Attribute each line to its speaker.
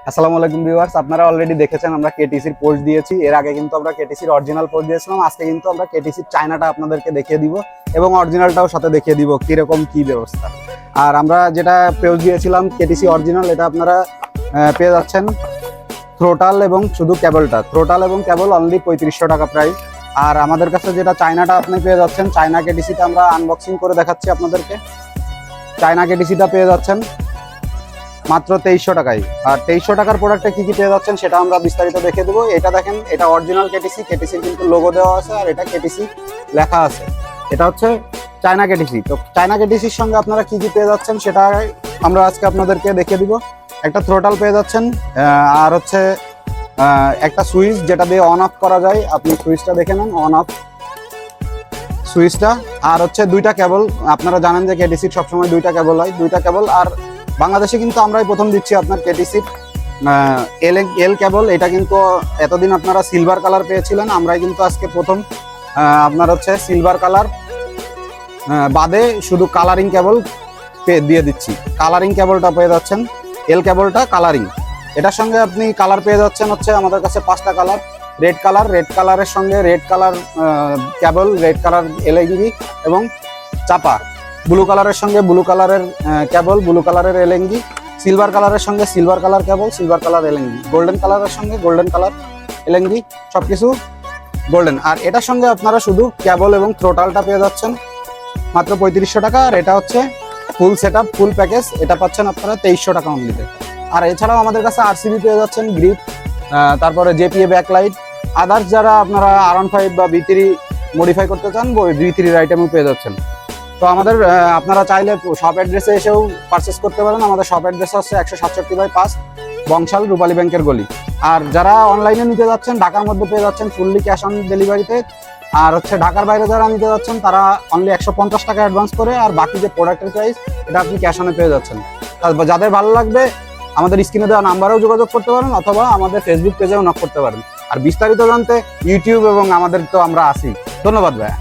Speaker 1: আসসালামু আলাইকুম ভিউয়ার্স, আপনারা অলরেডি দেখেছেন আমরা কেটিসির পোস্ট দিয়েছি। এর আগে কিন্তু আমরা কেটিসির অরিজিনাল পোস্ট দিয়েছিলাম। আজকে কিন্তু আমরা কেটিসির চায়নাটা আপনাদেরকে দেখিয়ে দিব এবং অরিজিনালটাও সাথে দেখিয়ে দিব কিরকম কি ব্যবস্থা। আর আমরা যেটা পোস্ট দিয়েছিলাম কেটিসি অরিজিনাল, এটা আপনারা পেয়ে যাচ্ছেন থ্রোটাল এবং শুধু কেবলটা। থ্রোটাল এবং কেবল অনলি 3500 টাকা প্রাইস। আর আমাদের কাছে যেটা চায়নাটা আপনি পেয়ে যাচ্ছেন, চায়না কেটিসিটা আমরা আনবক্সিং করে দেখাচ্ছি আপনাদেরকে। চায়না কেটিসিটা পেয়ে যাচ্ছেন মাত্র 2300 টাকায়। আর 2300 টাকার প্রোডাক্টে কি কি পেয়ে যাচ্ছেন সেটা আমরা বিস্তারিত দেখে দেবো। এটা দেখেন, এটা অরিজিনাল কেটিসি, কেটিসির কিন্তু লোগো দেওয়া আছে আর এটা কেটিসি লেখা আছে। এটা হচ্ছে চায়না কেটিসি। তো চায়না কেটিসির সঙ্গে আপনারা কি কি পেয়ে যাচ্ছেন সেটা আমরা আজকে আপনাদেরকে দেখিয়ে দিব। একটা থ্রোটাল পেয়ে যাচ্ছেন, আর হচ্ছে একটা সুইচ যেটা দিয়ে অন অফ করা যায়। আপনি সুইচটা দেখে নেন, অন অফ সুইচটা। আর হচ্ছে দুইটা কেবল। আপনারা জানেন যে কেটিসির সবসময় দুইটা কেবল হয়, দুইটা কেবল। আর বাংলাদেশে কিন্তু আমরাই প্রথম দিচ্ছি আপনার কেটিসির এল কেবল। এটা কিন্তু এতদিন আপনারা সিলভার কালার পেয়েছিলেন, আমরাই কিন্তু আজকে প্রথম আপনার হচ্ছে সিলভার কালার বাদে শুধু কালারিং কেবল দিয়ে দিচ্ছি। কালারিং কেবলটা পেয়ে যাচ্ছেন, এল কেবলটা কালারিং। এটার সঙ্গে আপনি কালার পেয়ে যাচ্ছেন হচ্ছে আমাদের কাছে 5টা কালার। রেড কালার, রেড কালারের সঙ্গে রেড কালার কেবল, রেড কালার এলইডি এবং চাপা। ব্লু কালারের সঙ্গে ব্লু কালারের কেবল, ব্লু কালারের এলএনজি। সিলভার কালারের সঙ্গে সিলভার কালার কেবল, সিলভার কালার এলএনজি। গোল্ডেন কালারের সঙ্গে গোল্ডেন কালার এলএনজি, সবকিছু গোল্ডেন। আর এটার সঙ্গে আপনারা শুধু কেবল এবং থ্রোটালটা পেয়ে যাচ্ছেন মাত্র 3500 টাকা। আর এটা হচ্ছে ফুল সেটআপ, ফুল প্যাকেজ, এটা পাচ্ছেন আপনারা 2300 টাকা অনলিতে। আর এছাড়াও আমাদের কাছে আরসিবি পেয়ে যাচ্ছেন, গ্রিপ, তারপরে জেপিএ ব্যাকলাইট। আদার্স যারা আপনারা R15 বা V3 মডিফাই করতে চান, V3 আইটেমও পেয়ে যাচ্ছেন। তো আমাদের আপনারা চাইলে শপ অ্যাড্রেসে এসেও পারচেস করতে পারেন। আমাদের শপ অ্যাড্রেস হচ্ছে 167/5 বংশাল রূপালী ব্যাংকের গলি। আর যারা অনলাইনে নিতে যাচ্ছেন ঢাকার মধ্যে পেয়ে যাচ্ছেন ফুললি ক্যাশ অন ডেলিভারিতে। আর হচ্ছে ঢাকার বাইরে যারা নিতে যাচ্ছেন তারা অনলি 150 টাকা অ্যাডভান্স করে, আর বাকি যে প্রোডাক্টের প্রাইস এটা আপনি ক্যাশ অনে পেয়ে যাচ্ছেন। তারপর যাদের ভালো লাগবে আমাদের স্ক্রিনে দেওয়া নাম্বারেও যোগাযোগ করতে পারেন অথবা আমাদের ফেসবুক পেজেও নক করতে পারেন। আর বিস্তারিত জানতে ইউটিউব এবং আমাদের তো আমরা আসি। ধন্যবাদ ভাইয়া।